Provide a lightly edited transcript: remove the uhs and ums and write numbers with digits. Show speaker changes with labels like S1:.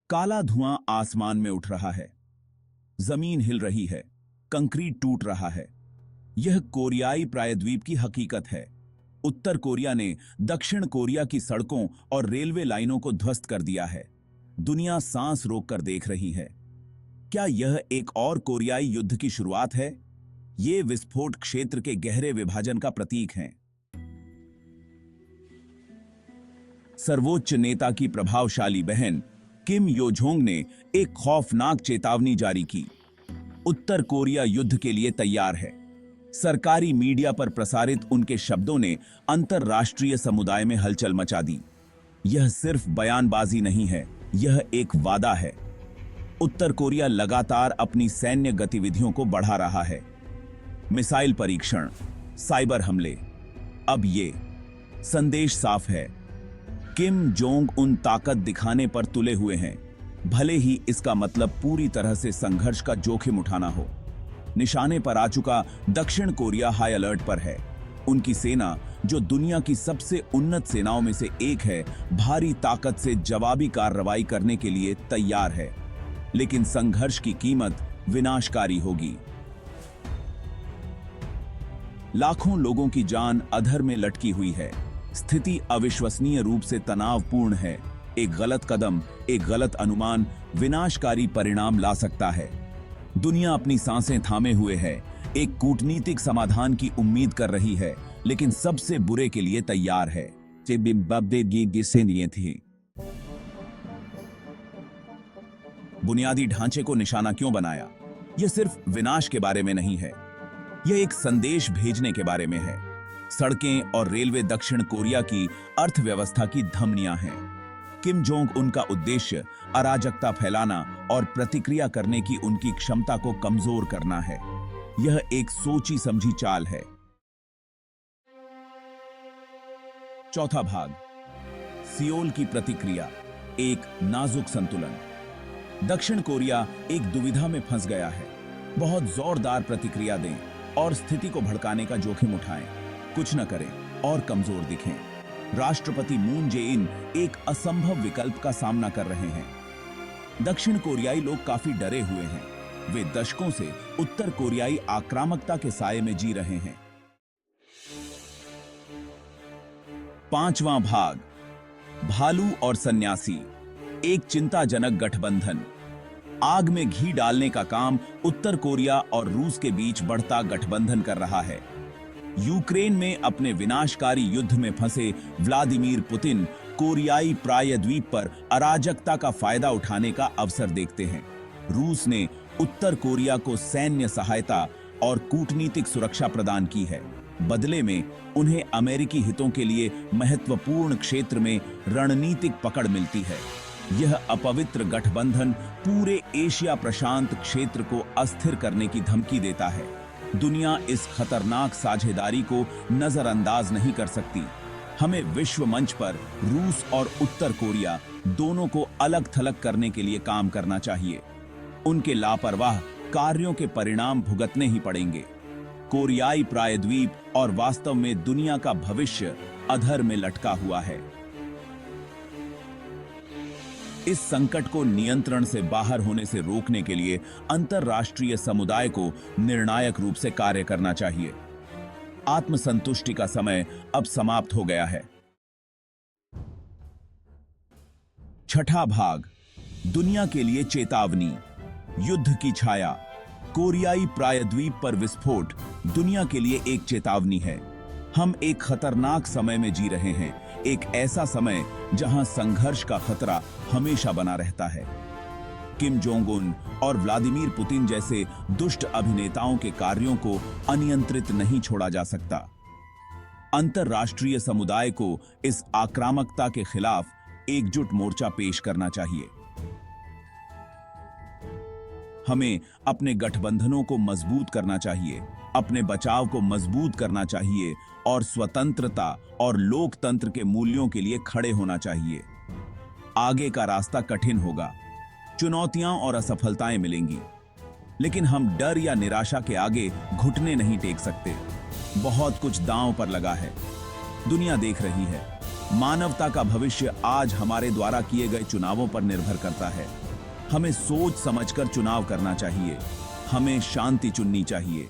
S1: काला धुआं आसमान में उठ रहा है, जमीन हिल रही है, कंक्रीट टूट रहा है। यह कोरियाई प्रायद्वीप की हकीकत है। उत्तर कोरिया ने दक्षिण कोरिया की सड़कों और रेलवे लाइनों को ध्वस्त कर दिया है। दुनिया सांस रोककर देख रही है। क्या यह एक और कोरियाई युद्ध की शुरुआत है? ये विस्फोट क्षेत्र के गहरे विभाजन का प्रतीक हैं। सर्वोच्च नेता की प्रभावशाली बहन किम यो जोंग ने एक खौफनाक चेतावनी जारी की। उत्तर कोरिया युद्ध के लिए तैयार है। सरकारी मीडिया पर प्रसारित उनके शब्दों ने अंतर्राष्ट्रीय समुदाय में हलचल मचा दी। यह सिर्फ बयानबाजी नहीं है, यह एक वादा है। उत्तर कोरिया लगातार अपनी सैन्य गतिविधियों को बढ़ा रहा है। मिसाइल परीक्षण, साइबर हमले। अब ये संदेश साफ है, किम जोंग उन ताकत दिखाने पर तुले हुए हैं, भले ही इसका मतलब पूरी तरह से संघर्ष का जोखिम उठाना हो। निशाने पर आ चुका दक्षिण कोरिया हाई अलर्ट पर है। उनकी सेना, जो दुनिया की सबसे उन्नत सेनाओं में से एक है, भारी ताकत से जवाबी कार्रवाई करने के लिए तैयार है। लेकिन संघर्ष की कीमत विनाशकारी होगी। लाखों लोगों की जान अधर में लटकी हुई है। स्थिति अविश्वसनीय रूप से तनावपूर्ण है। एक गलत कदम, एक गलत अनुमान विनाशकारी परिणाम ला सकता है। दुनिया अपनी सांसें थामे हुए है, एक कूटनीतिक समाधान की उम्मीद कर रही है, लेकिन सबसे बुरे के लिए तैयार है। बुनियादी ढांचे को निशाना क्यों बनाया? यह सिर्फ विनाश के बारे में नहीं है, यह एक संदेश भेजने के बारे में है। सड़कें और रेलवे दक्षिण कोरिया की अर्थव्यवस्था की धमनियां हैं। किम जोंग उनका उद्देश्य अराजकता फैलाना और प्रतिक्रिया करने की उनकी क्षमता को कमजोर करना है। यह एक सोची समझी चाल है। चौथा भाग, सियोल की प्रतिक्रिया, एक नाजुक संतुलन। दक्षिण कोरिया एक दुविधा में फंस गया है। बहुत जोरदार प्रतिक्रिया दें और स्थिति को भड़काने का जोखिम उठाएं, कुछ न करें और कमजोर दिखें। राष्ट्रपति मून जे-इन एक असंभव विकल्प का सामना कर रहे हैं। दक्षिण कोरियाई लोग काफी डरे हुए हैं। वे दशकों से उत्तर कोरियाई आक्रामकता के साये में जी रहे हैं। पांचवां भाग, भालू और सन्यासी, एक चिंताजनक गठबंधन। आग में घी डालने का काम उत्तर कोरिया और रूस के बीच बढ़ता गठबंधन कर रहा है। यूक्रेन में अपने विनाशकारी युद्ध में फंसे व्लादिमीर पुतिन कोरियाई प्रायद्वीप पर अराजकता का फायदा उठाने का अवसर देखते हैं। रूस ने उत्तर कोरिया को सैन्य सहायता और कूटनीतिक सुरक्षा प्रदान की है। बदले में उन्हें अमेरिकी हितों के लिए महत्वपूर्ण क्षेत्र में रणनीतिक पकड़ मिलती है। यह अपवित्र गठबंधन पूरे एशिया प्रशांत क्षेत्र को अस्थिर करने की धमकी देता है। दुनिया इस खतरनाक साझेदारी को नजरअंदाज नहीं कर सकती। हमें विश्व मंच पर रूस और उत्तर कोरिया दोनों को अलग थलग करने के लिए काम करना चाहिए। उनके लापरवाह कार्यों के परिणाम भुगतने ही पड़ेंगे। कोरियाई प्रायद्वीप और वास्तव में दुनिया का भविष्य अधर में लटका हुआ है। इस संकट को नियंत्रण से बाहर होने से रोकने के लिए अंतर्राष्ट्रीय समुदाय को निर्णायक रूप से कार्य करना चाहिए। आत्मसंतुष्टि का समय अब समाप्त हो गया है। छठा भाग, दुनिया के लिए चेतावनी, युद्ध की छाया। कोरियाई प्रायद्वीप पर विस्फोट दुनिया के लिए एक चेतावनी है। हम एक खतरनाक समय में जी रहे हैं, एक ऐसा समय जहां संघर्ष का खतरा हमेशा बना रहता है। किम जोंग उन और व्लादिमीर पुतिन जैसे दुष्ट अभिनेताओं के कार्यों को अनियंत्रित नहीं छोड़ा जा सकता। अंतर्राष्ट्रीय समुदाय को इस आक्रामकता के खिलाफ एकजुट मोर्चा पेश करना चाहिए। हमें अपने गठबंधनों को मजबूत करना चाहिए, अपने बचाव को मजबूत करना चाहिए और स्वतंत्रता और लोकतंत्र के मूल्यों के लिए खड़े होना चाहिए। आगे का रास्ता कठिन होगा, चुनौतियां और असफलताएं मिलेंगी, लेकिन हम डर या निराशा के आगे घुटने नहीं टेक सकते। बहुत कुछ दांव पर लगा है। दुनिया देख रही है, मानवता का भविष्य आज हमारे द्वारा किए गए चुनावों पर निर्भर करता है। हमें सोच समझकर चुनाव करना चाहिए। हमें शांति चुननी चाहिए।